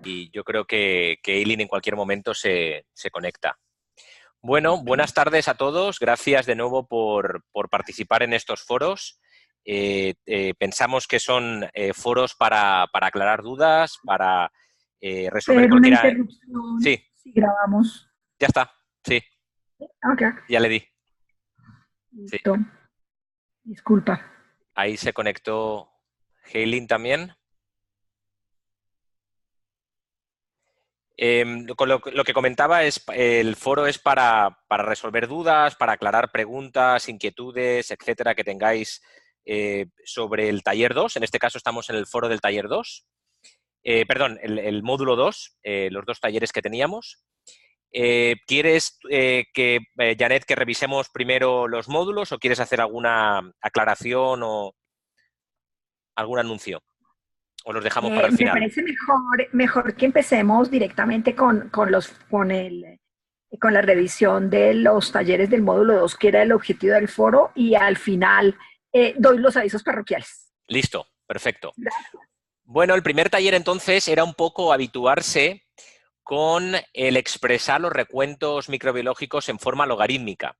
y yo creo que Eileen en cualquier momento se conecta. Bueno, buenas tardes a todos. Gracias de nuevo por participar en estos foros. Pensamos que son foros para aclarar dudas, para resolver Pero una cualquiera... interrupción Sí, si grabamos. ya está. Sí, Ok, ya le di. Sí. listo. Disculpa. Ahí se conectó Eileen también. Con lo que comentaba es el foro es para resolver dudas, para aclarar preguntas, inquietudes, etcétera, que tengáis sobre el taller 2. En este caso estamos en el foro del taller 2. Perdón, el módulo 2, los dos talleres que teníamos. ¿Quieres Janet, que revisemos primero los módulos o quieres hacer alguna aclaración o algún anuncio? ¿O los dejamos para el Me final? parece mejor que empecemos directamente con la revisión de los talleres del módulo 2, que era el objetivo del foro, y al final doy los avisos parroquiales. Listo, perfecto. Gracias. Bueno, el primer taller entonces era un poco habituarse con el expresar los recuentos microbiológicos en forma logarítmica.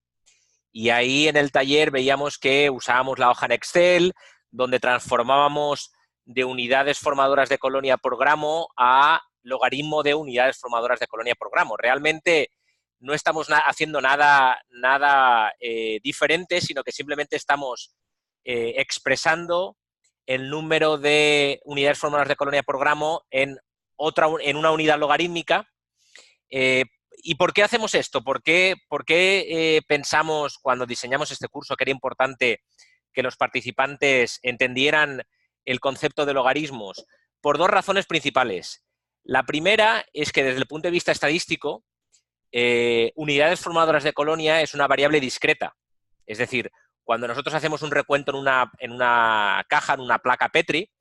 Y ahí en el taller veíamos que usábamos la hoja en Excel, donde transformábamos de unidades formadoras de colonia por gramo a logaritmo de unidades formadoras de colonia por gramo. Realmente no estamos haciendo nada diferente, sino que simplemente estamos expresando el número de unidades formadoras de colonia por gramo en una unidad logarítmica. ¿Y por qué hacemos esto? ¿Por qué pensamos cuando diseñamos este curso que era importante que los participantes entendieran el concepto de logaritmos? Por dos razones principales. La primera es que desde el punto de vista estadístico, unidades formadoras de colonia es una variable discreta. Es decir, cuando nosotros hacemos un recuento en una caja, en una placa Petri,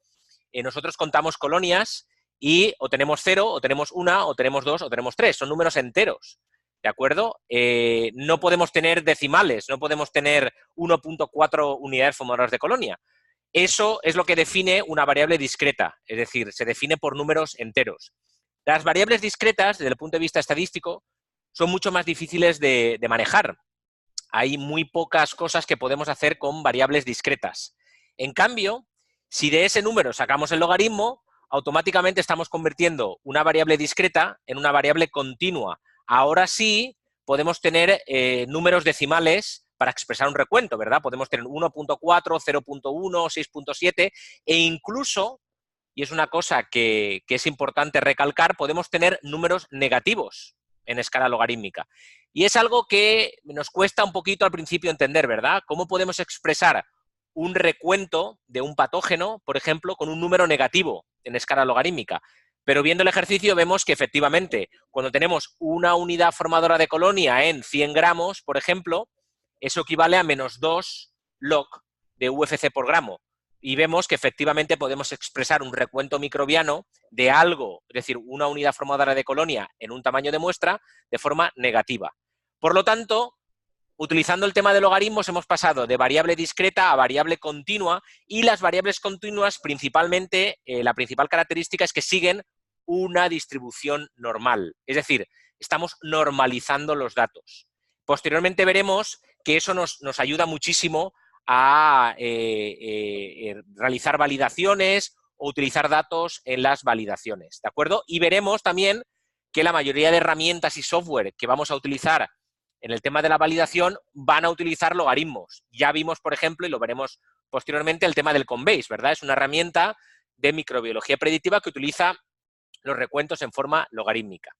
nosotros contamos colonias y o tenemos 0, o tenemos 1, o tenemos 2, o tenemos 3. Son números enteros, ¿de acuerdo? No podemos tener decimales, no podemos tener 1.4 unidades formadoras de colonia. Eso es lo que define una variable discreta, es decir, se define por números enteros. Las variables discretas, desde el punto de vista estadístico, son mucho más difíciles de manejar. Hay muy pocas cosas que podemos hacer con variables discretas. En cambio, si de ese número sacamos el logaritmo, automáticamente estamos convirtiendo una variable discreta en una variable continua. Ahora sí podemos tener números decimales para expresar un recuento, ¿verdad? Podemos tener 1.4, 0.1, 6.7 e incluso, y es una cosa que es importante recalcar, podemos tener números negativos en escala logarítmica. Y es algo que nos cuesta un poquito al principio entender, ¿verdad? ¿Cómo podemos expresar un recuento de un patógeno, por ejemplo, con un número negativo en escala logarítmica? Pero viendo el ejercicio vemos que efectivamente, cuando tenemos una unidad formadora de colonia en 100 gramos, por ejemplo, eso equivale a menos 2 log de UFC por gramo. Y vemos que efectivamente podemos expresar un recuento microbiano de algo, es decir, una unidad formadora de colonia en un tamaño de muestra, de forma negativa. Por lo tanto, utilizando el tema de logaritmos hemos pasado de variable discreta a variable continua, y las variables continuas principalmente, la principal característica es que siguen una distribución normal. Es decir, estamos normalizando los datos. Posteriormente veremos que eso nos ayuda muchísimo a realizar validaciones o utilizar datos en las validaciones, ¿de acuerdo? Y veremos también que la mayoría de herramientas y software que vamos a utilizar en el tema de la validación van a utilizar logaritmos. Ya vimos, por ejemplo, y lo veremos posteriormente, el tema del Combase, ¿verdad? Es una herramienta de microbiología predictiva que utiliza los recuentos en forma logarítmica.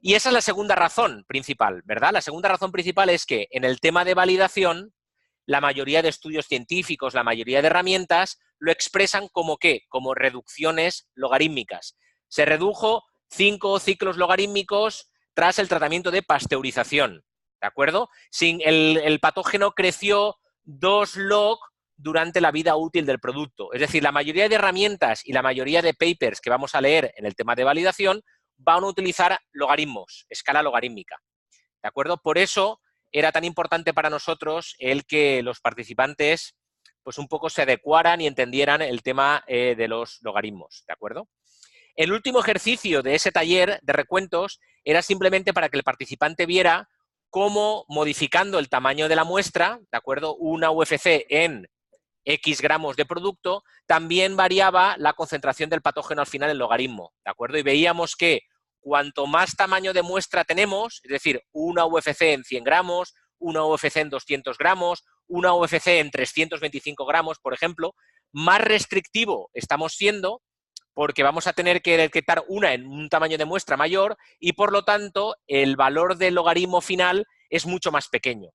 Y esa es la segunda razón principal, ¿verdad? La segunda razón principal es que en el tema de validación, la mayoría de estudios científicos, la mayoría de herramientas, lo expresan como ¿qué? Como reducciones logarítmicas. Se redujo 5 ciclos logarítmicos tras el tratamiento de pasteurización, ¿de acuerdo? El patógeno creció 2 log durante la vida útil del producto. Es decir, la mayoría de herramientas y la mayoría de papers que vamos a leer en el tema de validación van a utilizar logaritmos, escala logarítmica, ¿de acuerdo? Por eso era tan importante para nosotros el que los participantes pues un poco se adecuaran y entendieran el tema de los logaritmos, ¿de acuerdo? El último ejercicio de ese taller de recuentos era simplemente para que el participante viera cómo, modificando el tamaño de la muestra, ¿de acuerdo? Una UFC en X gramos de producto, también variaba la concentración del patógeno al final en logaritmo, ¿de acuerdo? Y veíamos que cuanto más tamaño de muestra tenemos, es decir, una UFC en 100 gramos, una UFC en 200 gramos, una UFC en 325 gramos, por ejemplo, más restrictivo estamos siendo porque vamos a tener que detectar una en un tamaño de muestra mayor y, por lo tanto, el valor del logaritmo final es mucho más pequeño.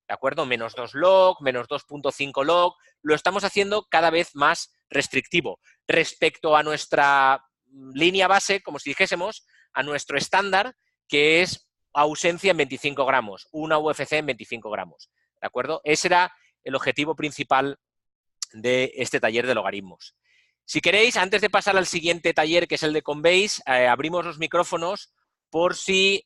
¿De acuerdo? Menos 2 log, menos 2.5 log, lo estamos haciendo cada vez más restrictivo. Respecto a nuestra línea base, como si dijésemos, a nuestro estándar, que es ausencia en 25 gramos, una UFC en 25 gramos. ¿De acuerdo? Ese era el objetivo principal de este taller de logaritmos. Si queréis, antes de pasar al siguiente taller, que es el de Conbase, abrimos los micrófonos por si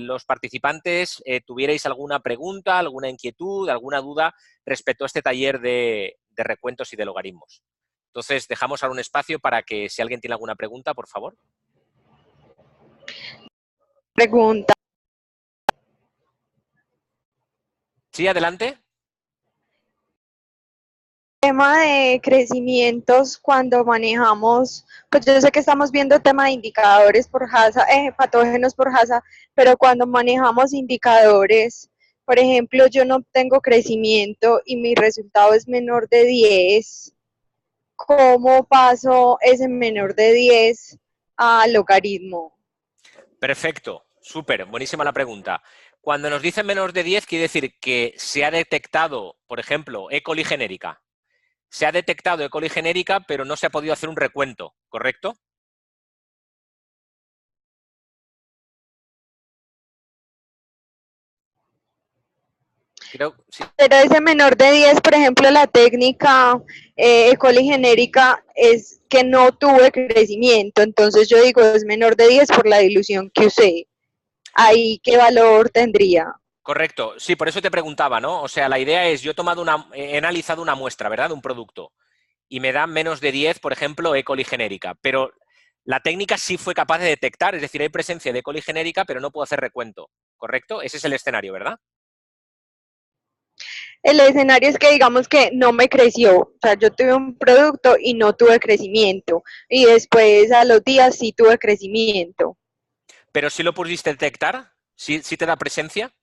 los participantes tuvierais alguna pregunta, alguna inquietud, alguna duda respecto a este taller de recuentos y de logaritmos. Entonces, dejamos ahora un espacio para que si alguien tiene alguna pregunta, por favor. Pregunta. Sí, adelante. Tema de crecimientos cuando manejamos, pues yo sé que estamos viendo tema de indicadores por HACCP, patógenos por HACCP, pero cuando manejamos indicadores, por ejemplo, yo no tengo crecimiento y mi resultado es menor de 10, ¿cómo paso ese menor de 10 a logaritmo? Perfecto, súper, buenísima la pregunta. Cuando nos dicen menor de 10, quiere decir que se ha detectado, por ejemplo, E. coli genérica. Se ha detectado E. coli genérica, pero no se ha podido hacer un recuento, ¿correcto? Creo, sí. Pero ese menor de 10, por ejemplo, la técnica E. coli genérica es que no tuve crecimiento, entonces yo digo es menor de 10 por la dilución que usé. ¿Ahí qué valor tendría? Correcto, sí, por eso te preguntaba, ¿no? O sea, la idea es, yo he analizado una muestra, ¿verdad?, de un producto, y me da menos de 10, por ejemplo, E. coli genérica, pero la técnica sí fue capaz de detectar, es decir, hay presencia de E. coli genérica, pero no puedo hacer recuento, ¿correcto? Ese es el escenario, ¿verdad? El escenario es que digamos que no me creció, o sea, yo tuve un producto y no tuve crecimiento, y después a los días sí tuve crecimiento. Pero sí lo pudiste detectar, sí te da presencia.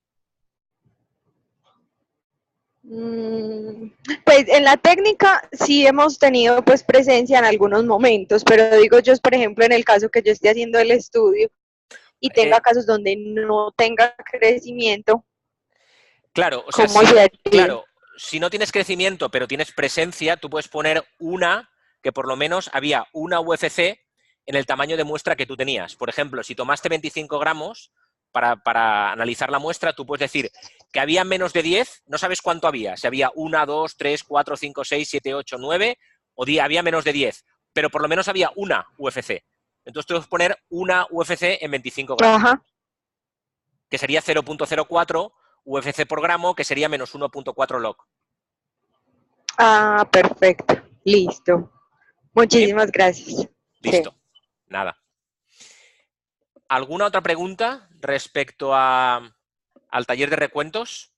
Pues en la técnica sí hemos tenido pues presencia en algunos momentos, pero digo yo, por ejemplo, en el caso que yo esté haciendo el estudio y tenga casos donde no tenga crecimiento, Claro, o sea, ¿cómo se haría? claro, si no tienes crecimiento pero tienes presencia, tú puedes poner una, que por lo menos había una UFC en el tamaño de muestra que tú tenías. Por ejemplo, si tomaste 25 gramos para analizar la muestra, tú puedes decir que había menos de 10, no sabes cuánto había, si había 1, 2, 3, 4, 5, 6, 7, 8, 9, o había menos de 10, pero por lo menos había una UFC. Entonces tú puedes poner una UFC en 25 gramos, Ajá. que sería 0.04 UFC por gramo, que sería menos 1.4 log. Ah, perfecto. Listo. ¿Sí? Muchísimas gracias. Sí. Listo. Nada. ¿Alguna otra pregunta respecto al taller de recuentos?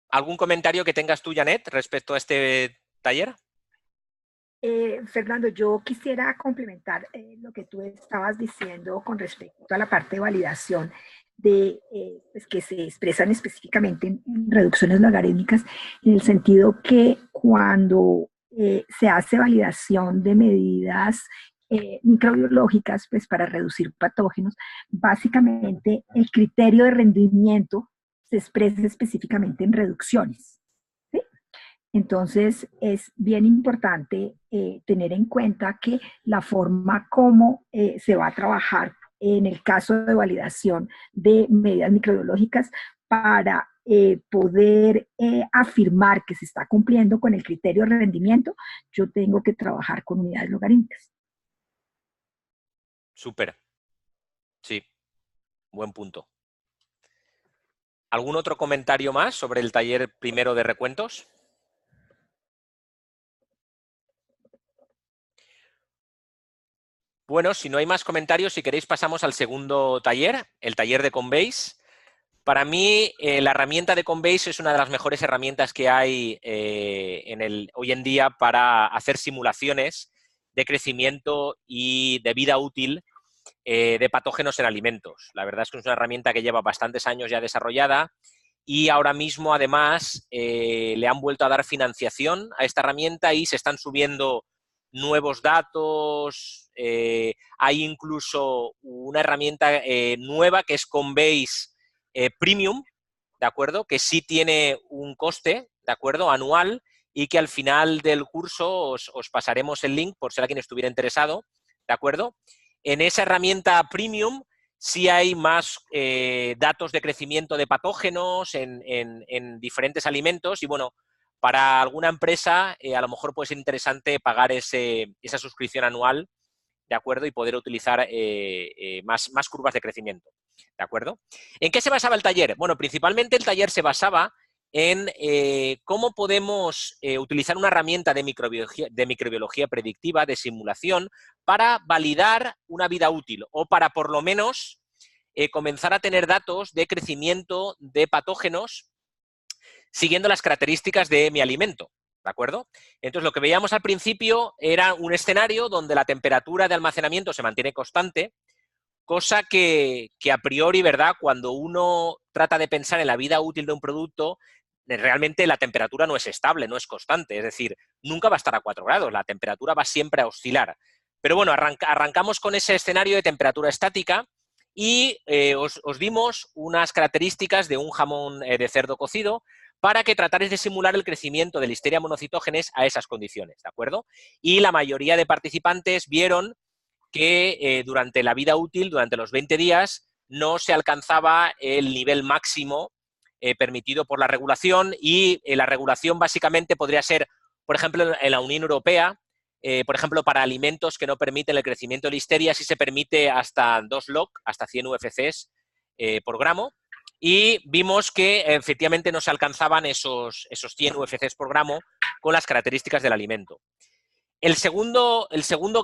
¿Algún comentario que tengas tú, Janet, respecto a este taller? Fernando, yo quisiera complementar lo que tú estabas diciendo con respecto a la parte de validación pues que se expresan específicamente en reducciones logarítmicas, en el sentido que cuando se hace validación de medidas microbiológicas, pues para reducir patógenos, básicamente el criterio de rendimiento se expresa específicamente en reducciones. ¿Sí? Entonces, es bien importante tener en cuenta que la forma como se va a trabajar en el caso de validación de medidas microbiológicas para poder afirmar que se está cumpliendo con el criterio de rendimiento, yo tengo que trabajar con unidades logarítmicas. Súper. Sí, buen punto. ¿Algún otro comentario más sobre el taller primero de recuentos? Bueno, si no hay más comentarios, si queréis pasamos al segundo taller, el taller de Coinbase. Para mí, la herramienta de Coinbase es una de las mejores herramientas que hay hoy en día para hacer simulaciones de crecimiento y de vida útil de patógenos en alimentos. La verdad es que es una herramienta que lleva bastantes años ya desarrollada y ahora mismo, además, le han vuelto a dar financiación a esta herramienta y se están subiendo nuevos datos. Hay incluso una herramienta nueva que es Coinbase Premium, ¿de acuerdo? Que sí tiene un coste, ¿de acuerdo? Anual y que al final del curso os pasaremos el link por si alguien estuviera interesado, ¿de acuerdo? En esa herramienta Premium sí hay más datos de crecimiento de patógenos en diferentes alimentos y, bueno, para alguna empresa a lo mejor puede ser interesante pagar esa suscripción anual, ¿de acuerdo? Y poder utilizar más curvas de crecimiento, ¿de acuerdo? ¿En qué se basaba el taller? Bueno, principalmente el taller se basaba en cómo podemos utilizar una herramienta de microbiología predictiva, de simulación, para validar una vida útil o para, por lo menos, comenzar a tener datos de crecimiento de patógenos siguiendo las características de mi alimento, ¿de acuerdo? Entonces, lo que veíamos al principio era un escenario donde la temperatura de almacenamiento se mantiene constante, cosa que a priori, ¿verdad?, cuando uno trata de pensar en la vida útil de un producto, realmente la temperatura no es estable, no es constante, es decir, nunca va a estar a 4 grados, la temperatura va siempre a oscilar. Pero bueno, arrancamos con ese escenario de temperatura estática y os dimos unas características de un jamón de cerdo cocido para que tratarais de simular el crecimiento de Listeria monocytogenes a esas condiciones, ¿de acuerdo? Y la mayoría de participantes vieron que durante la vida útil, durante los 20 días, no se alcanzaba el nivel máximo permitido por la regulación y la regulación básicamente podría ser, por ejemplo, en la Unión Europea, por ejemplo, para alimentos que no permiten el crecimiento de Listeria, sí se permite hasta 2 log, hasta 100 UFCs por gramo, y vimos que efectivamente no se alcanzaban esos 100 UFCs por gramo con las características del alimento. El segundo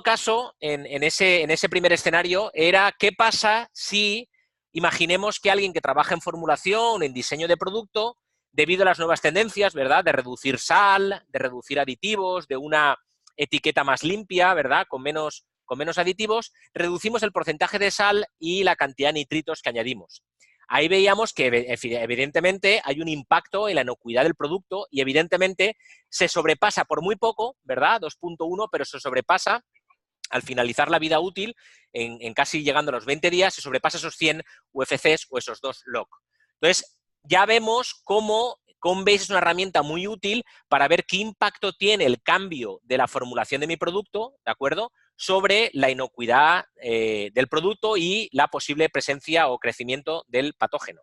caso en ese primer escenario era qué pasa si imaginemos que alguien que trabaja en formulación, en diseño de producto, debido a las nuevas tendencias, ¿verdad?, de reducir sal, de reducir aditivos, de una etiqueta más limpia, ¿verdad?, con menos aditivos, reducimos el porcentaje de sal y la cantidad de nitritos que añadimos. Ahí veíamos que evidentemente hay un impacto en la inocuidad del producto y evidentemente se sobrepasa por muy poco, ¿verdad? 2.1, pero se sobrepasa al finalizar la vida útil, en casi llegando a los 20 días, se sobrepasa esos 100 UFCs o esos 2 log. Entonces, ya vemos cómo Coinbase es una herramienta muy útil para ver qué impacto tiene el cambio de la formulación de mi producto, ¿de acuerdo?, sobre la inocuidad del producto y la posible presencia o crecimiento del patógeno,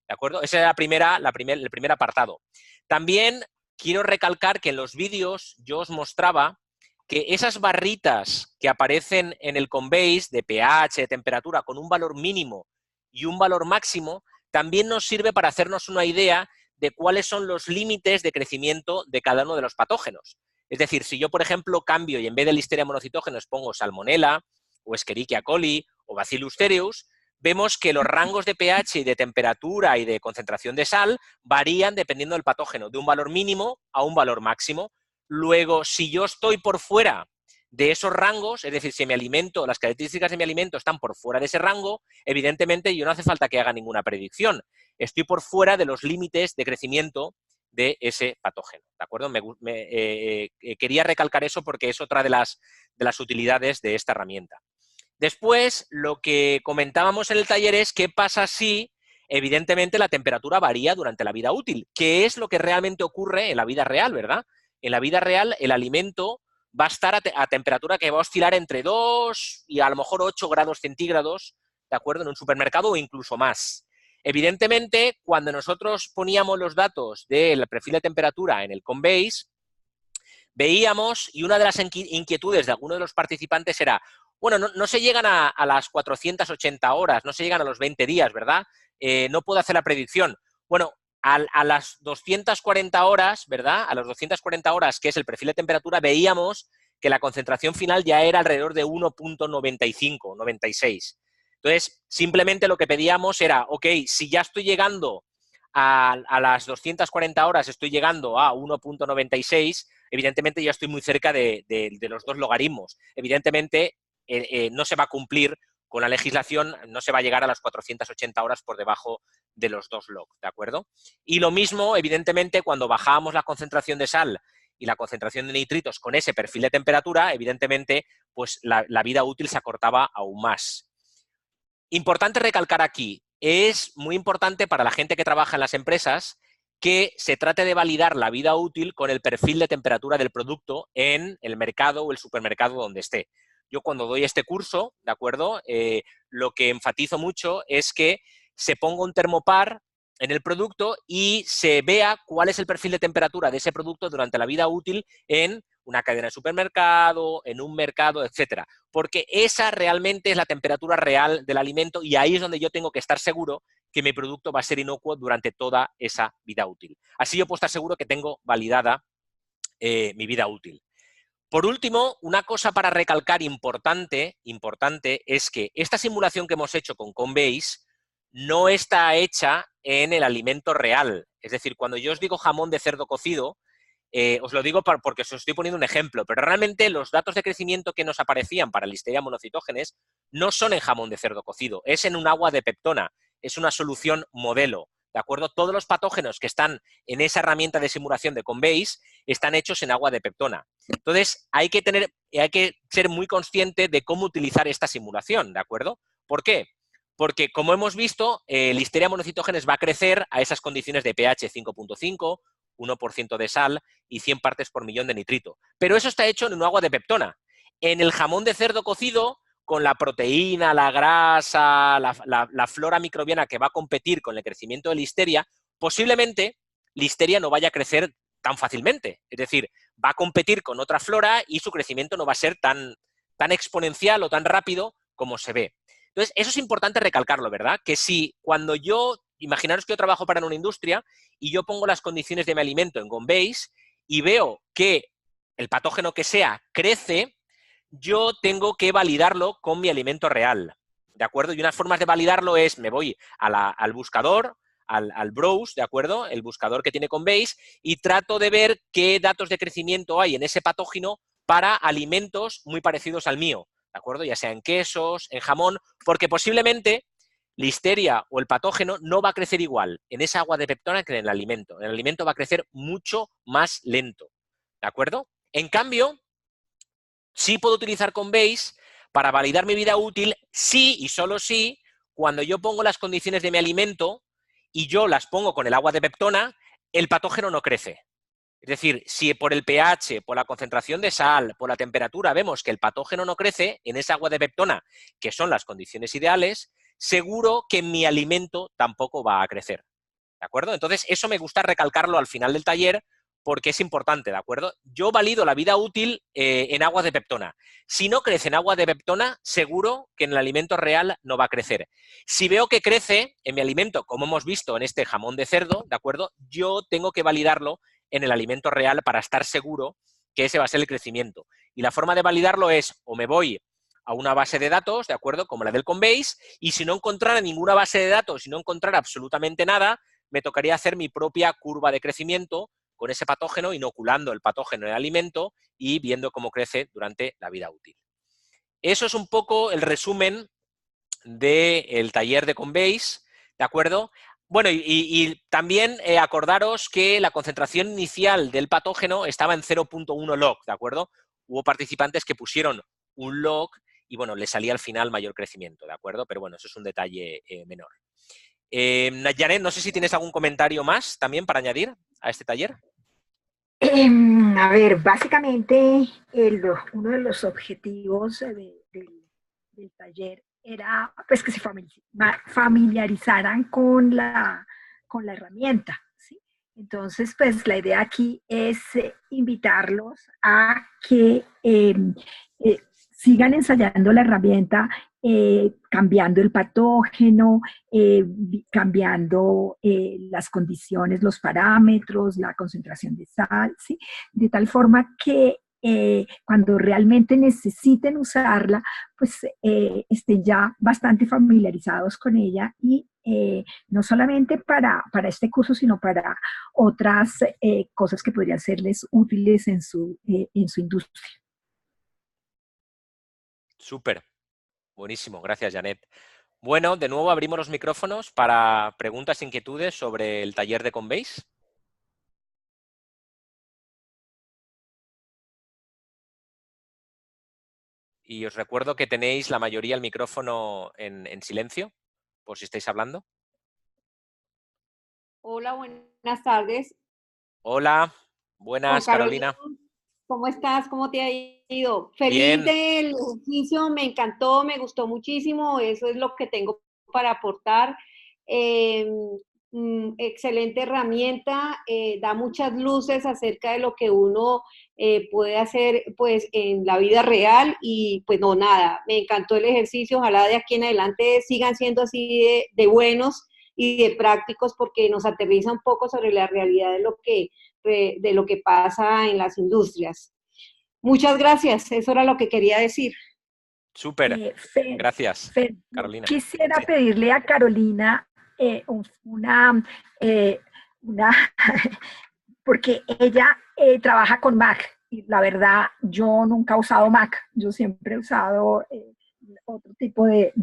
¿de acuerdo? Ese era el primer apartado. También quiero recalcar que en los vídeos yo os mostraba que esas barritas que aparecen en el Coinbase de pH, de temperatura, con un valor mínimo y un valor máximo, también nos sirve para hacernos una idea de cuáles son los límites de crecimiento de cada uno de los patógenos. Es decir, si yo, por ejemplo, cambio y en vez de Listeria monocytogenes pongo Salmonella, o Escherichia coli, o Bacillus cereus, vemos que los rangos de pH y de temperatura y de concentración de sal varían dependiendo del patógeno, de un valor mínimo a un valor máximo. Luego, si yo estoy por fuera de esos rangos, es decir, si mi alimento, las características de mi alimento están por fuera de ese rango, evidentemente yo no hace falta que haga ninguna predicción. Estoy por fuera de los límites de crecimiento de ese patógeno, ¿de acuerdo? Quería recalcar eso porque es otra de las utilidades de esta herramienta. Después, lo que comentábamos en el taller es qué pasa si, evidentemente, la temperatura varía durante la vida útil, que es lo que realmente ocurre en la vida real, ¿verdad? En la vida real, el alimento va a estar a temperatura que va a oscilar entre 2 y a lo mejor 8 grados centígrados, ¿de acuerdo?, en un supermercado o incluso más. Evidentemente, cuando nosotros poníamos los datos del perfil de temperatura en el Coinbase, veíamos, y una de las inquietudes de algunos de los participantes era, bueno, no se llegan a las 480 horas, no se llegan a los 20 días, ¿verdad? No puedo hacer la predicción. Bueno, a las 240 horas, ¿verdad? A las 240 horas, que es el perfil de temperatura, veíamos que la concentración final ya era alrededor de 1.95, 96. Entonces, simplemente lo que pedíamos era, ok, si ya estoy llegando a las 240 horas, estoy llegando a 1.96, evidentemente ya estoy muy cerca de los dos logaritmos. Evidentemente, no se va a cumplir con la legislación, no se va a llegar a las 480 horas por debajo de los 2 log, ¿de acuerdo? Y lo mismo, evidentemente, cuando bajábamos la concentración de sal y la concentración de nitritos con ese perfil de temperatura, evidentemente, pues la vida útil se acortaba aún más. Importante recalcar aquí, es muy importante para la gente que trabaja en las empresas que se trate de validar la vida útil con el perfil de temperatura del producto en el mercado o el supermercado donde esté. Yo cuando doy este curso, ¿de acuerdo? Lo que enfatizo mucho es que se ponga un termopar en el producto y se vea cuál es el perfil de temperatura de ese producto durante la vida útil en una cadena de supermercado, en un mercado, etcétera. Porque esa realmente es la temperatura real del alimento y ahí es donde yo tengo que estar seguro que mi producto va a ser inocuo durante toda esa vida útil. Así yo puedo estar seguro que tengo validada mi vida útil. Por último, una cosa para recalcar importante es que esta simulación que hemos hecho con Combase no está hecha en el alimento real. Es decir, cuando yo os digo jamón de cerdo cocido, os lo digo porque os estoy poniendo un ejemplo, pero realmente los datos de crecimiento que nos aparecían para Listeria monocitógenes no son en jamón de cerdo cocido, es en un agua de peptona, es una solución modelo, ¿de acuerdo? Todos los patógenos que están en esa herramienta de simulación de Combase están hechos en agua de peptona. Entonces, hay que ser muy consciente de cómo utilizar esta simulación, ¿de acuerdo? ¿Por qué? Porque, como hemos visto, Listeria monocitógenes va a crecer a esas condiciones de pH 5.5, 1% de sal y 100 partes por millón de nitrito. Pero eso está hecho en un agua de peptona. En el jamón de cerdo cocido, con la proteína, la grasa, la flora microbiana que va a competir con el crecimiento de Listeria, posiblemente Listeria no vaya a crecer tan fácilmente. Es decir, va a competir con otra flora y su crecimiento no va a ser tan exponencial o tan rápido como se ve. Entonces, eso es importante recalcarlo, ¿verdad? Que si cuando imaginaros que yo trabajo para una industria y yo pongo las condiciones de mi alimento en Combase y veo que el patógeno que sea crece, yo tengo que validarlo con mi alimento real, ¿de acuerdo? Y unas formas de validarlo es, me voy al buscador, al browse, ¿de acuerdo? El buscador que tiene Combase y trato de ver qué datos de crecimiento hay en ese patógeno para alimentos muy parecidos al mío, ¿de acuerdo? Ya sea en quesos, en jamón, porque posiblemente Listeria o el patógeno no va a crecer igual en esa agua de peptona que en el alimento. En el alimento va a crecer mucho más lento, ¿de acuerdo? En cambio, sí puedo utilizar Combase para validar mi vida útil sí y solo sí cuando yo pongo las condiciones de mi alimento y yo las pongo con el agua de peptona, el patógeno no crece. Es decir, si por el pH, por la concentración de sal, por la temperatura vemos que el patógeno no crece en esa agua de peptona, que son las condiciones ideales, seguro que mi alimento tampoco va a crecer. ¿De acuerdo? Entonces, eso me gusta recalcarlo al final del taller porque es importante, ¿de acuerdo? Yo valido la vida útil en agua de peptona. Si no crece en agua de peptona, seguro que en el alimento real no va a crecer. Si veo que crece en mi alimento, como hemos visto en este jamón de cerdo, ¿de acuerdo? Yo tengo que validarlo en el alimento real para estar seguro que ese va a ser el crecimiento. Y la forma de validarlo es, o me voy a una base de datos, ¿de acuerdo? Como la del Combase, y si no encontrara ninguna base de datos, si no encontrara absolutamente nada, me tocaría hacer mi propia curva de crecimiento con ese patógeno, inoculando el patógeno en el alimento y viendo cómo crece durante la vida útil. Eso es un poco el resumen del taller de Combase, ¿de acuerdo? Bueno, y también acordaros que la concentración inicial del patógeno estaba en 0.1 log, ¿de acuerdo? Hubo participantes que pusieron un log y, bueno, le salía al final mayor crecimiento, ¿de acuerdo? Pero bueno, eso es un detalle menor. Janet, no sé si tienes algún comentario más también para añadir a este taller. A ver, básicamente uno de los objetivos del taller era pues que se familiarizaran con la herramienta, ¿sí? Entonces, pues la idea aquí es invitarlos a que sigan ensayando la herramienta, cambiando el patógeno, cambiando las condiciones, los parámetros, la concentración de sal, ¿sí? De tal forma que cuando realmente necesiten usarla, pues estén ya bastante familiarizados con ella y no solamente para este curso, sino para otras cosas que podrían serles útiles en su industria. Súper, buenísimo, gracias Janet. Bueno, de nuevo abrimos los micrófonos para preguntas e inquietudes sobre el taller de Conbase. Y os recuerdo que tenéis la mayoría el micrófono en silencio, por si estáis hablando. Hola, buenas tardes. Hola, Juan buenas, Carolina, Carolina. ¿cómo estás? ¿Cómo te ha ido? Feliz Bien. del ejercicio, me encantó, me gustó muchísimo, eso es lo que tengo para aportar. Eh, Excelente herramienta, da muchas luces acerca de lo que uno puede hacer pues en la vida real y pues no, nada, me encantó el ejercicio, ojalá de aquí en adelante sigan siendo así de buenos y de prácticos porque nos aterriza un poco sobre la realidad de lo que pasa en las industrias. Muchas gracias, eso era lo que quería decir. Súper, gracias, Fer, Carolina. quisiera Sí. pedirle a Carolina eh, una porque ella trabaja con Mac y la verdad yo nunca he usado Mac, yo siempre he usado otro tipo de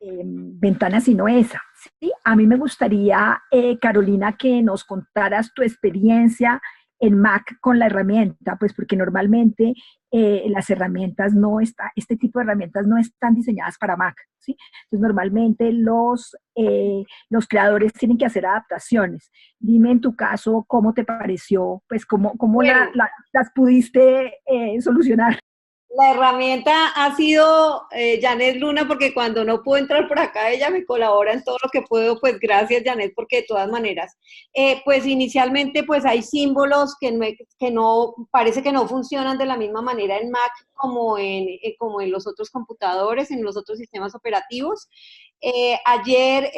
ventanas y no esa. ¿Sí? A mí me gustaría, Carolina, que nos contaras tu experiencia en Mac con la herramienta, pues porque normalmente las herramientas no están, este tipo de herramientas no están diseñadas para Mac, ¿sí? Entonces normalmente los creadores tienen que hacer adaptaciones. Dime en tu caso cómo te pareció, pues cómo Bueno, las pudiste solucionar. la herramienta ha sido Janet Luna, porque cuando no puedo entrar por acá, ella me colabora en todo lo que puedo, pues gracias Janet, porque de todas maneras, pues inicialmente pues hay símbolos que no, parece que no funcionan de la misma manera en Mac como en los otros computadores, en los otros sistemas operativos. Ayer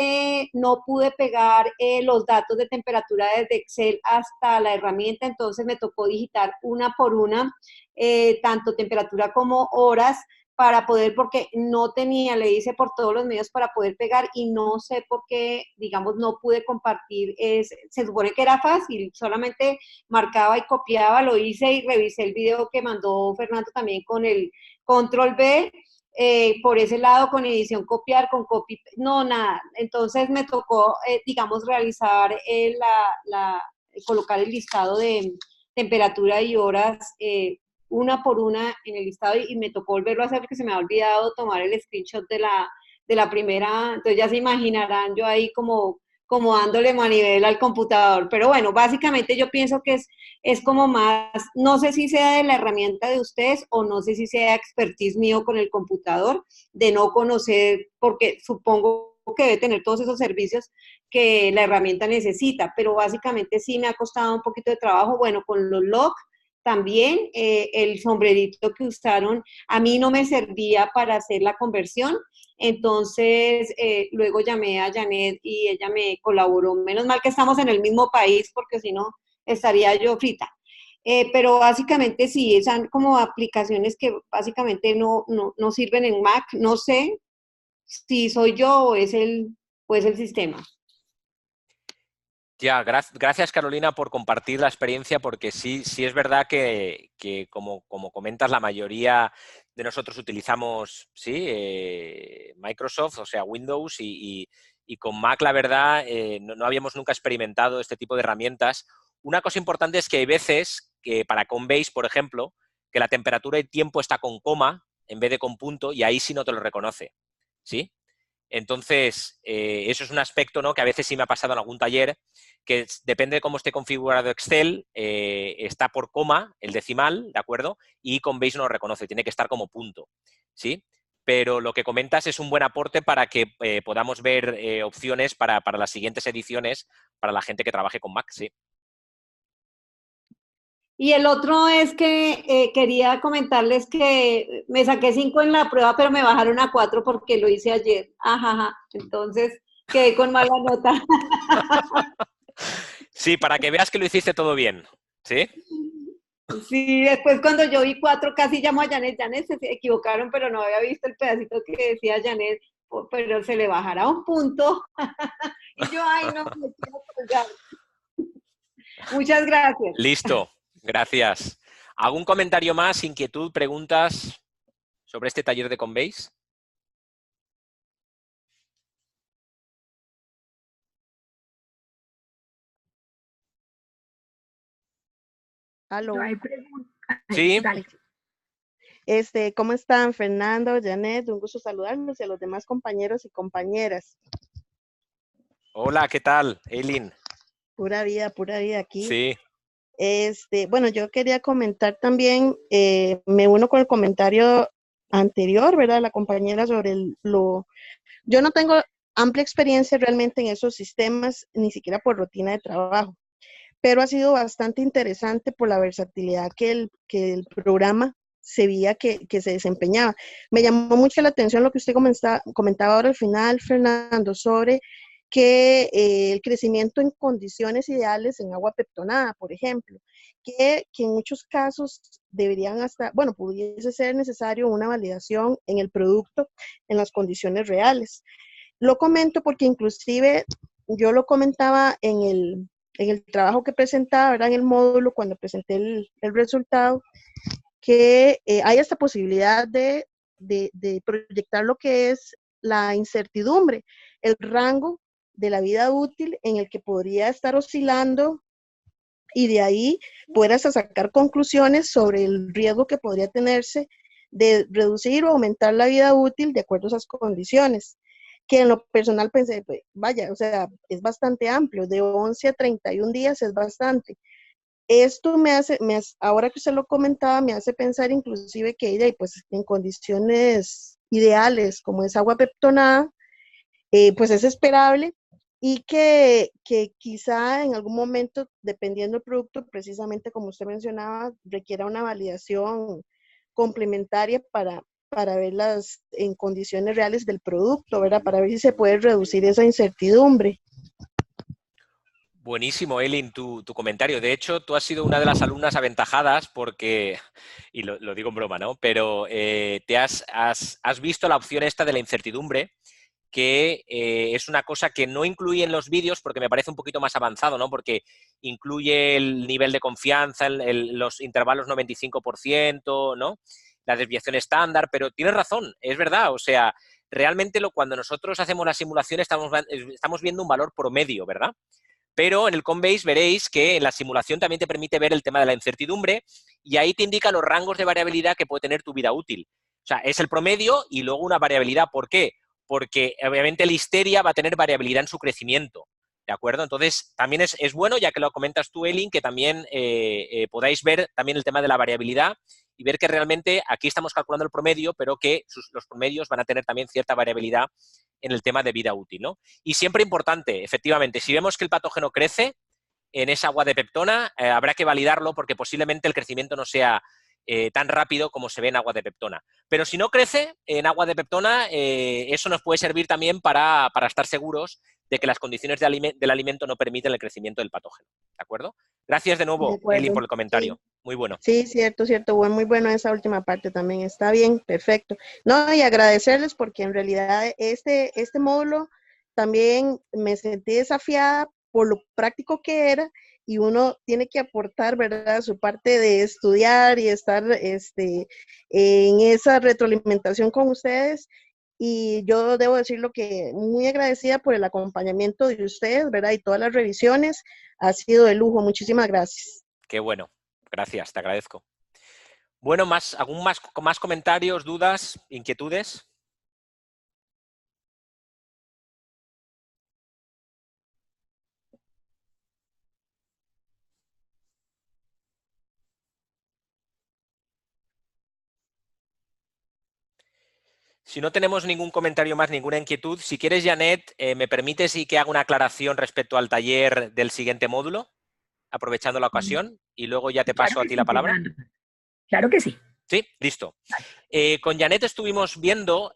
no pude pegar los datos de temperatura desde Excel hasta la herramienta, entonces me tocó digitar una por una tanto temperatura como horas para poder, porque no tenía, le hice por todos los medios para poder pegar y no sé por qué, digamos, no pude compartir, se supone que era fácil, solamente marcaba y copiaba, lo hice y revisé el video que mandó Fernando también con el control B, por ese lado con edición copiar, con copy, no, nada, entonces me tocó, digamos, realizar colocar el listado de temperatura y horas una por una en el listado y me tocó volverlo a hacer porque se me ha olvidado tomar el screenshot de la primera, entonces ya se imaginarán yo ahí como dándole manivela al computador, pero bueno, básicamente yo pienso que es como más, no sé si sea de la herramienta de ustedes o no sé si sea expertise mío con el computador, de no conocer, porque supongo que debe tener todos esos servicios que la herramienta necesita, pero básicamente sí me ha costado un poquito de trabajo, bueno, con los logs también el sombrerito que usaron a mí no me servía para hacer la conversión, entonces luego llamé a Janet y ella me colaboró. Menos mal que estamos en el mismo país porque si no estaría yo frita. Pero básicamente sí, son como aplicaciones que básicamente no sirven en Mac. No sé si soy yo o es el sistema. Ya, gracias Carolina por compartir la experiencia, porque sí es verdad que como comentas, la mayoría de nosotros utilizamos Microsoft, o sea, Windows, y con Mac, la verdad, no habíamos nunca experimentado este tipo de herramientas. Una cosa importante es que hay veces que para Conbase, por ejemplo, que la temperatura y tiempo está con coma en vez de con punto, y ahí sí no te lo reconoce, ¿sí? Entonces, eso es un aspecto, ¿no?, que a veces sí me ha pasado en algún taller, que depende de cómo esté configurado Excel, está por coma, el decimal, ¿de acuerdo? Y Conbase no lo reconoce, tiene que estar como punto, ¿sí? Pero lo que comentas es un buen aporte para que podamos ver opciones para las siguientes ediciones para la gente que trabaje con Mac, sí. Y el otro es que quería comentarles que me saqué 5 en la prueba, pero me bajaron a 4 porque lo hice ayer. Ajaja. Entonces quedé con mala nota. Sí, para que veas que lo hiciste todo bien. ¿Sí? Sí, después cuando yo vi 4 casi llamo a Janet. Janet, se equivocaron, pero no había visto el pedacito que decía Janet, pero se le bajará un punto. Y yo, ay, no, me quiero colgar. Muchas gracias. Listo, gracias. ¿Algún comentario más, inquietud, preguntas sobre este taller de Conveys? Yo Aló. hay preguntas. Sí. Dale. ¿Cómo están, Fernando, Janet? Un gusto saludarlos y a los demás compañeros y compañeras. Hola, ¿qué tal, Eileen? Pura vida aquí. Sí. Bueno, yo quería comentar también, me uno con el comentario anterior, ¿verdad? La compañera sobre yo no tengo amplia experiencia realmente en esos sistemas, ni siquiera por rutina de trabajo, pero ha sido bastante interesante por la versatilidad que el programa se veía que se desempeñaba. Me llamó mucho la atención lo que usted comentaba ahora al final, Fernando, sobre que el crecimiento en condiciones ideales en agua peptonada, por ejemplo, que en muchos casos deberían bueno, pudiese ser necesario una validación en el producto en las condiciones reales. Lo comento porque inclusive yo lo comentaba en el trabajo que presentaba, ¿verdad? En el módulo, cuando presenté el resultado, que hay esta posibilidad de proyectar lo que es la incertidumbre, el rango de la vida útil en el que podría estar oscilando y de ahí poder hasta sacar conclusiones sobre el riesgo que podría tenerse de reducir o aumentar la vida útil de acuerdo a esas condiciones, que en lo personal pensé, pues, vaya, o sea, es bastante amplio, de 11 a 31 días es bastante. Esto ahora que usted lo comentaba, me hace pensar inclusive que ella, pues en condiciones ideales, como es agua peptonada, pues es esperable y que quizá en algún momento, dependiendo del producto, precisamente como usted mencionaba, requiera una validación complementaria para verlas en condiciones reales del producto, ¿verdad? Para ver si se puede reducir esa incertidumbre. Buenísimo, Eileen, tu comentario. De hecho, tú has sido una de las alumnas aventajadas porque, y lo digo en broma, ¿no? Pero has visto la opción esta de la incertidumbre, que es una cosa que no incluye en los vídeos porque me parece un poquito más avanzado, ¿no? Porque incluye el nivel de confianza, los intervalos 95%, ¿no? La desviación estándar, pero tienes razón, es verdad, o sea, realmente cuando nosotros hacemos la simulación estamos viendo un valor promedio, ¿verdad? Pero en el Conveys veréis que en la simulación también te permite ver el tema de la incertidumbre y ahí te indica los rangos de variabilidad que puede tener tu vida útil. O sea, es el promedio y luego una variabilidad. ¿Por qué? Porque obviamente la histeria va a tener variabilidad en su crecimiento. ¿De acuerdo? Entonces, también es bueno, ya que lo comentas tú, Eileen, que también podáis ver también el tema de la variabilidad y ver que realmente aquí estamos calculando el promedio, pero que los promedios van a tener también cierta variabilidad en el tema de vida útil, ¿no? Y siempre importante, efectivamente, si vemos que el patógeno crece en esa agua de peptona, habrá que validarlo porque posiblemente el crecimiento no sea tan rápido como se ve en agua de peptona. Pero si no crece en agua de peptona, eso nos puede servir también para estar seguros de que las condiciones del alimento no permiten el crecimiento del patógeno. ¿De acuerdo? Gracias de nuevo, Eileen, por el comentario. Sí. Muy bueno. Sí, cierto. Muy bueno esa última parte también. Está bien, perfecto. No, y agradecerles porque en realidad este módulo también me sentí desafiada por lo práctico que era y uno tiene que aportar, ¿verdad? Su parte de estudiar y estar en esa retroalimentación con ustedes. Y yo debo decirlo que muy agradecida por el acompañamiento de ustedes, ¿verdad? Y todas las revisiones. Ha sido de lujo. Muchísimas gracias. Qué bueno. Gracias, te agradezco. Bueno, ¿algún más comentarios, dudas, inquietudes? Si no tenemos ningún comentario más, ninguna inquietud, si quieres, Janet, ¿me permites y que haga una aclaración respecto al taller del siguiente módulo? aprovechando la ocasión, y luego ya te Claro paso a que ti sí, la palabra. Fernando. Claro que sí. Sí, listo. Con Janet estuvimos viendo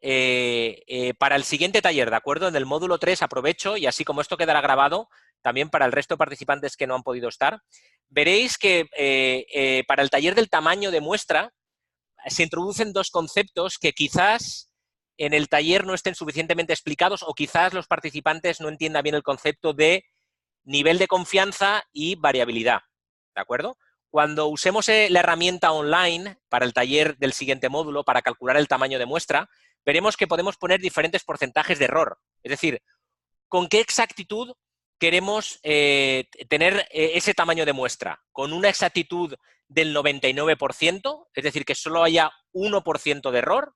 para el siguiente taller, ¿de acuerdo? En el módulo 3 aprovecho, y así como esto quedará grabado, también para el resto de participantes que no han podido estar, veréis que para el taller del tamaño de muestra se introducen dos conceptos que quizás en el taller no estén suficientemente explicados, o quizás los participantes no entiendan bien el concepto de nivel de confianza y variabilidad, ¿de acuerdo? Cuando usemos la herramienta online para el taller del siguiente módulo, para calcular el tamaño de muestra, veremos que podemos poner diferentes porcentajes de error. Es decir, con qué exactitud queremos tener ese tamaño de muestra. ¿Con una exactitud del 99%, es decir, que solo haya 1% de error?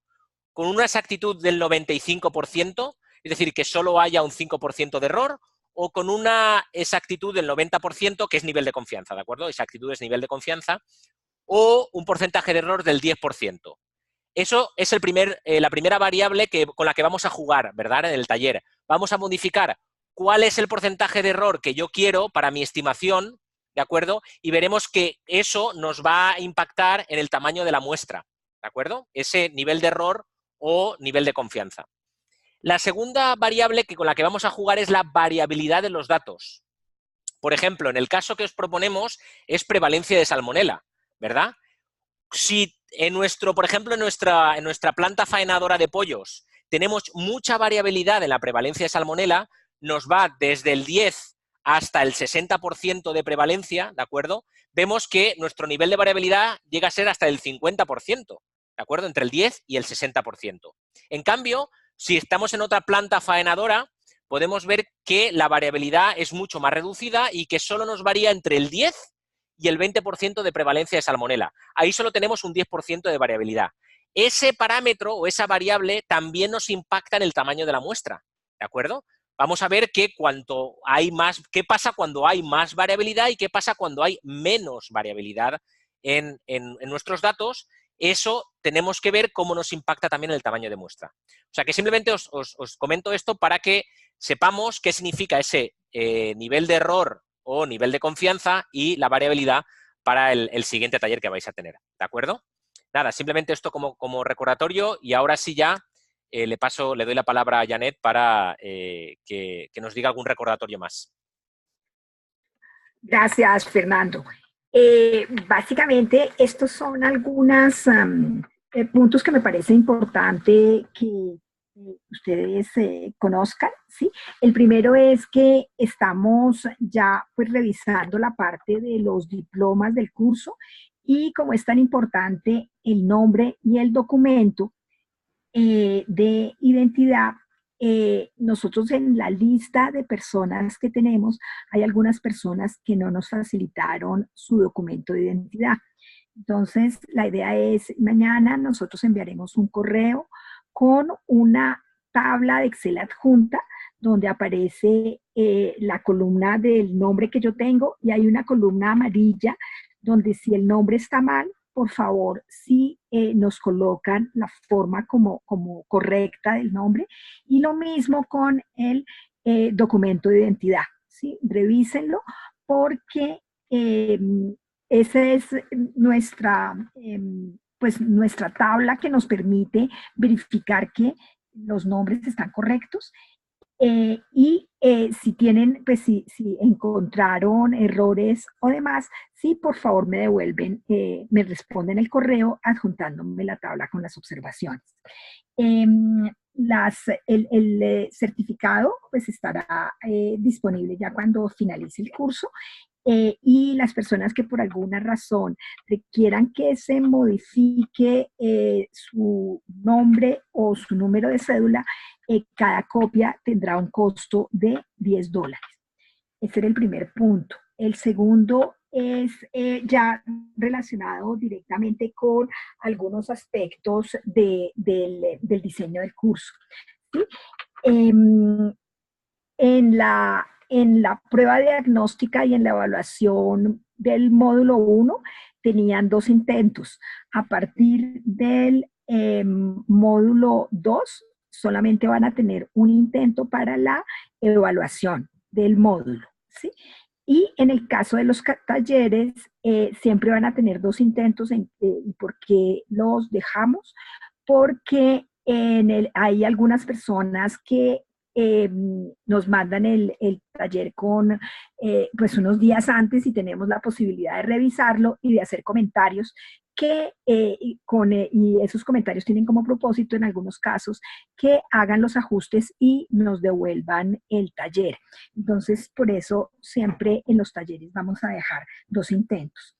¿Con una exactitud del 95%, es decir, que solo haya un 5% de error? ¿O con una exactitud del 90%, que es nivel de confianza, ¿de acuerdo? Exactitud es nivel de confianza, o un porcentaje de error del 10%. Eso es la primera variable con la que vamos a jugar, ¿verdad? En el taller. Vamos a modificar cuál es el porcentaje de error que yo quiero para mi estimación, ¿de acuerdo? Y veremos que eso nos va a impactar en el tamaño de la muestra, ¿de acuerdo? Ese nivel de error o nivel de confianza. La segunda variable con la que vamos a jugar es la variabilidad de los datos. Por ejemplo, en el caso que os proponemos es prevalencia de salmonela, ¿verdad? Si por ejemplo, en nuestra planta faenadora de pollos tenemos mucha variabilidad en la prevalencia de salmonela, nos va desde el 10 hasta el 60% de prevalencia, ¿de acuerdo? Vemos que nuestro nivel de variabilidad llega a ser hasta el 50%, ¿de acuerdo? Entre el 10 y el 60%. En cambio, si estamos en otra planta faenadora, podemos ver que la variabilidad es mucho más reducida y que solo nos varía entre el 10 y el 20% de prevalencia de salmonela. Ahí solo tenemos un 10% de variabilidad. Ese parámetro o esa variable también nos impacta en el tamaño de la muestra, ¿de acuerdo? Vamos a ver qué pasa cuando hay más variabilidad y qué pasa cuando hay menos variabilidad en nuestros datos. Eso tenemos que ver cómo nos impacta también el tamaño de muestra. O sea que simplemente os comento esto para que sepamos qué significa ese nivel de error o nivel de confianza y la variabilidad para el siguiente taller que vais a tener, ¿de acuerdo? Nada, simplemente esto como recordatorio, y ahora sí ya le doy la palabra a Janet para que nos diga algún recordatorio más. Gracias, Fernando. Básicamente, estos son algunos puntos que me parece importante que ustedes conozcan, ¿sí? El primero es que estamos ya pues revisando la parte de los diplomas del curso, y como es tan importante el nombre y el documento de identidad, nosotros en la lista de personas que tenemos, hay algunas personas que no nos facilitaron su documento de identidad. Entonces, la idea es, mañana nosotros enviaremos un correo con una tabla de Excel adjunta donde aparece la columna del nombre que yo tengo, y hay una columna amarilla donde si el nombre está mal, por favor, si nos colocan la forma como correcta del nombre, y lo mismo con el documento de identidad, ¿sí? Revísenlo porque esa es nuestra tabla que nos permite verificar que los nombres están correctos. Si tienen, pues si encontraron errores o demás, sí, por favor me devuelven, me responden el correo adjuntándome la tabla con las observaciones. El certificado pues estará disponible ya cuando finalice el curso, y las personas que por alguna razón requieran que se modifique su nombre o su número de cédula, cada copia tendrá un costo de $10. Ese era el primer punto. El segundo es ya relacionado directamente con algunos aspectos del diseño del curso, ¿sí? En la prueba diagnóstica y en la evaluación del módulo 1 tenían 2 intentos. A partir del módulo 2 solamente van a tener un intento para la evaluación del módulo, ¿sí? Y en el caso de los talleres, siempre van a tener 2 intentos. ¿Y por qué los dejamos? Porque hay algunas personas que nos mandan el taller con pues unos días antes y tenemos la posibilidad de revisarlo y de hacer comentarios y esos comentarios tienen como propósito en algunos casos que hagan los ajustes y nos devuelvan el taller. Entonces, por eso siempre en los talleres vamos a dejar 2 intentos.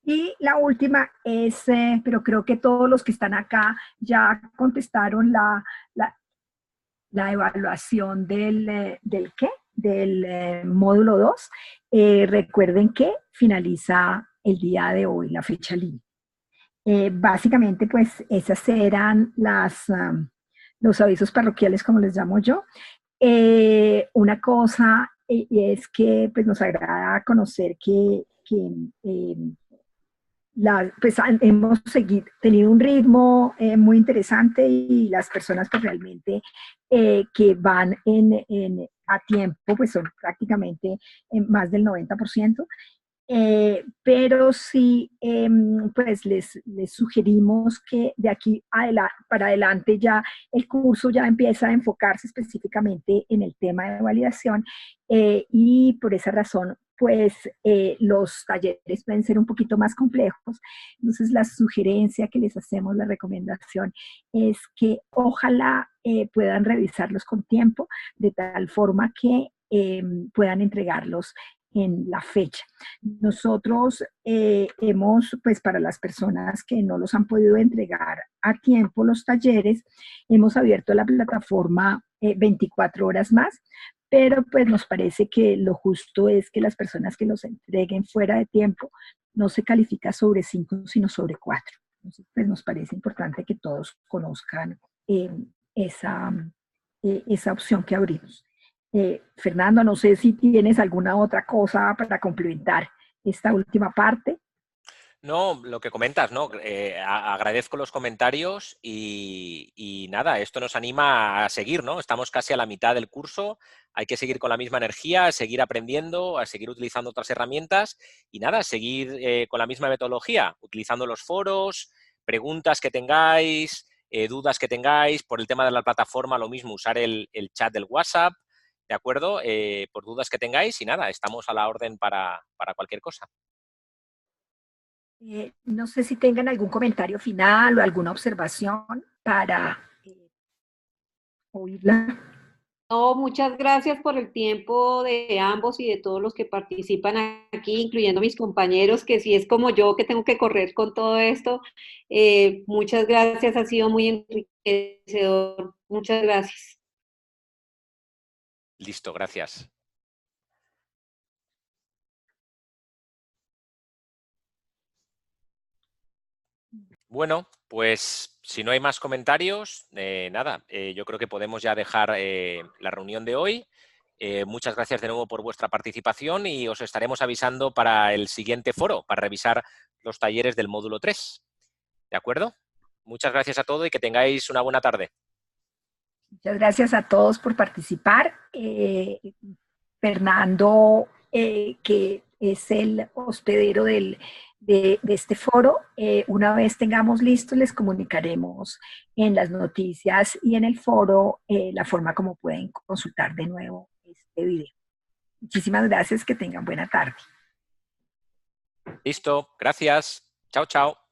Y la última es, pero creo que todos los que están acá ya contestaron la evaluación del ¿qué? Del módulo 2. Recuerden que finaliza el día de hoy, la fecha límite. Básicamente, pues esas eran los avisos parroquiales, como les llamo yo. Una cosa es que pues, nos agrada conocer que pues hemos tenido un ritmo muy interesante y las personas pues realmente que van a tiempo pues son prácticamente más del 90%. Pero sí, pues les sugerimos que de aquí para adelante ya el curso ya empieza a enfocarse específicamente en el tema de validación y por esa razón, pues los talleres pueden ser un poquito más complejos. Entonces, la sugerencia que les hacemos, la recomendación, es que ojalá puedan revisarlos con tiempo, de tal forma que puedan entregarlos en la fecha. Nosotros pues para las personas que no los han podido entregar a tiempo los talleres, hemos abierto la plataforma 24 horas más, pero pues nos parece que lo justo es que las personas que los entreguen fuera de tiempo no se califica sobre 5, sino sobre 4. Entonces, pues nos parece importante que todos conozcan esa opción que abrimos. Fernando, no sé si tienes alguna otra cosa para complementar esta última parte. No, lo que comentas, ¿no? Agradezco los comentarios y nada, esto nos anima a seguir, ¿no? Estamos casi a la mitad del curso, hay que seguir con la misma energía, a seguir aprendiendo, a seguir utilizando otras herramientas y nada, seguir con la misma metodología, utilizando los foros, preguntas que tengáis, dudas que tengáis, por el tema de la plataforma lo mismo, usar el chat del WhatsApp, ¿de acuerdo? Por dudas que tengáis y nada, estamos a la orden para cualquier cosa. No sé si tengan algún comentario final o alguna observación para oírla. No, muchas gracias por el tiempo de ambos y de todos los que participan aquí, incluyendo mis compañeros, que si es como yo que tengo que correr con todo esto, muchas gracias, ha sido muy enriquecedor. Muchas gracias. Listo, gracias. Bueno, pues si no hay más comentarios, nada, yo creo que podemos ya dejar la reunión de hoy. Muchas gracias de nuevo por vuestra participación y os estaremos avisando para el siguiente foro, para revisar los talleres del módulo 3. ¿De acuerdo? Muchas gracias a todos y que tengáis una buena tarde. Muchas gracias a todos por participar. Fernando, que es el hospedero de este foro, una vez tengamos listo, les comunicaremos en las noticias y en el foro la forma como pueden consultar de nuevo este video. Muchísimas gracias, que tengan buena tarde. Listo, gracias. Chao, chao.